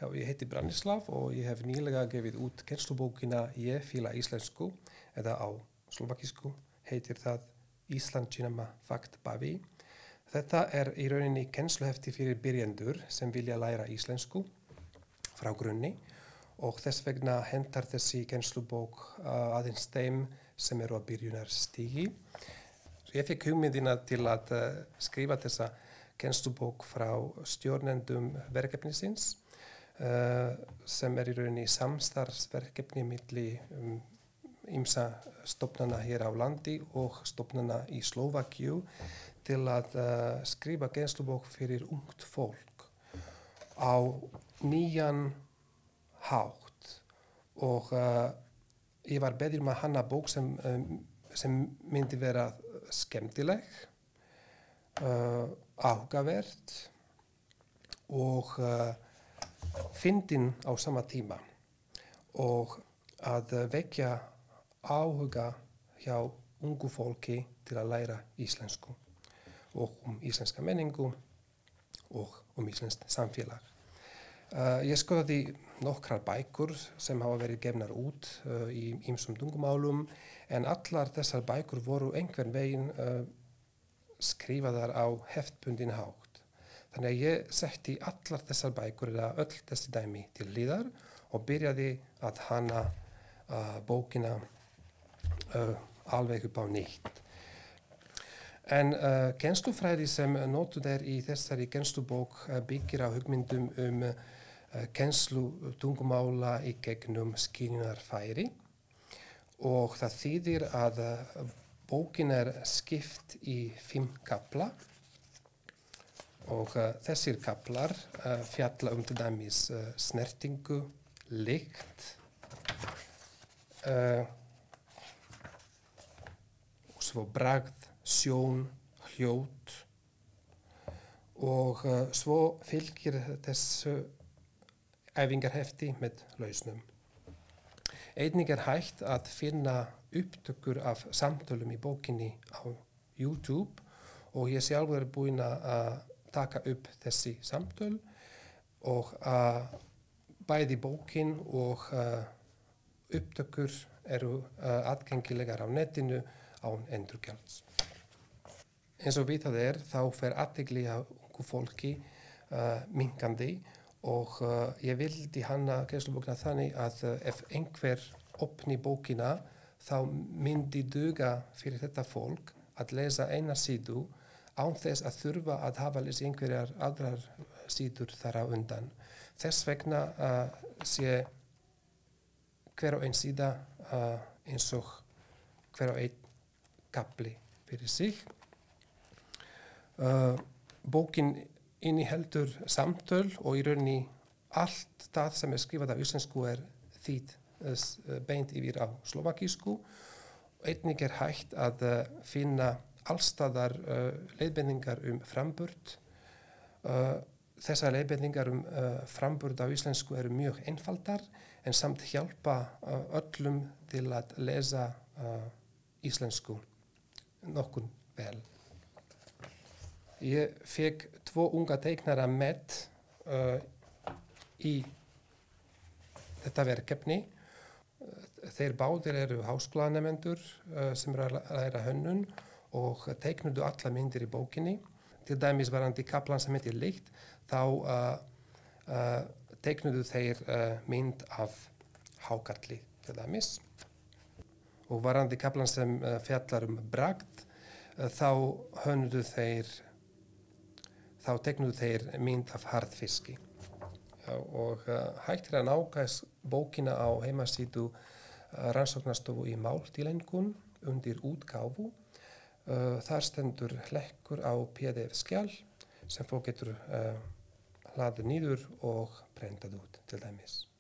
Já, ég heiti Branislav og ég hef nýlega gefið út kennslubókina Ég fíla íslensku, eða á slovakísku heitir það Ísland Cinema Fakt Baví. Þetta í rauninni kennsluhefti fyrir byrjendur sem vilja læra íslensku frá grunni og þess vegna hentar þessi kennslubók aðeins þeim sem eru á byrjunarstígi. Ég fikk hugmyndina til að skrifa þessa kennslubók frá stjórnendum verkefnisins sem í rauninni samstarfsverkefni milli ýmsa stofnana hér á landi og stofnana í Slóvakíu til að skrifa kennslubók fyrir ungt fólk á nýjan hátt og ég var beðinn að hanna bók sem myndi vera skemmtileg, áhugavert og fyndin á sama tíma og að vekja áhuga hjá ungu fólki til að læra íslensku og íslenska menningu og íslenskt samfélag. Ég skoðaði nokkrar bækur sem hafa verið gefnar út í ýmsum tungumálum en allar þessar bækur voru einhvern veginn skrifaðar á hefðbundinn hátt. Þannig að ég setti allar þessar bækur eða öll þessi dæmi til hliðar og byrjaði að hanna bókina alveg upp á nýtt. En kennslufræði sem notuð í þessari kennslubók byggir á hugmyndum kennslu tungumála í gegnum skynjunarfæri og það þýðir að bókin skipt í 5 kafla og þessir kaflar fjalla til dæmis snertingu, lykt og svo bragð, sjón, hljóð og svo fylgir þessu æfingarhefti með lausnum. Einnig hægt að finna upptökur af samtölum í bókinni á YouTube og ég sjálfur búinn að taka upp þessi samtöl og bæði bókin og upptökur eru aðgengilegar á netinu án endurgjalds. Eins og vitað þá fer athygli á ungu fólki minnkandi og ég vildi hanna kennslubókina þannig að ef einhver opni bókina þá myndi duga fyrir þetta fólk að lesa eina síðu án þess að þurfa að hafa lesið einhverjar aðrar síður þar á undan. Þess vegna sé hver og ein síða eins og hver og einn kafli fyrir sig. Bókin inniheldur samtöl og í rauninni allt það sem skrifað á íslensku þýtt beint yfir á slovakísku. Einnig hægt að finna allstaðar leiðbendingar framburð. Þessar leiðbendingar framburð á íslensku eru mjög einfaldar en samt hjálpa öllum til að lesa íslensku nokkuð vel. Ég fekk 2 unga teiknara með í þetta verkefni. Þeir báðir eru háskólanemendur sem eru að læra hönnun og teiknuðu alla myndir í bókinni. Til dæmis varðandi kaflan sem heitir lykt, þá teiknuðu þeir mynd af hákarli til dæmis. Og varðandi kaflan sem fjallar bragð, þá teiknuðu þeir mynd af harðfiski. Og hægt að nálgast bókina á heimasíðu Rannsóknastofu í máltileinkunn undir útgáfu. Þar stendur hlekkur á PDF-skjal sem fólk getur hlaðið niður og prentað út til dæmis.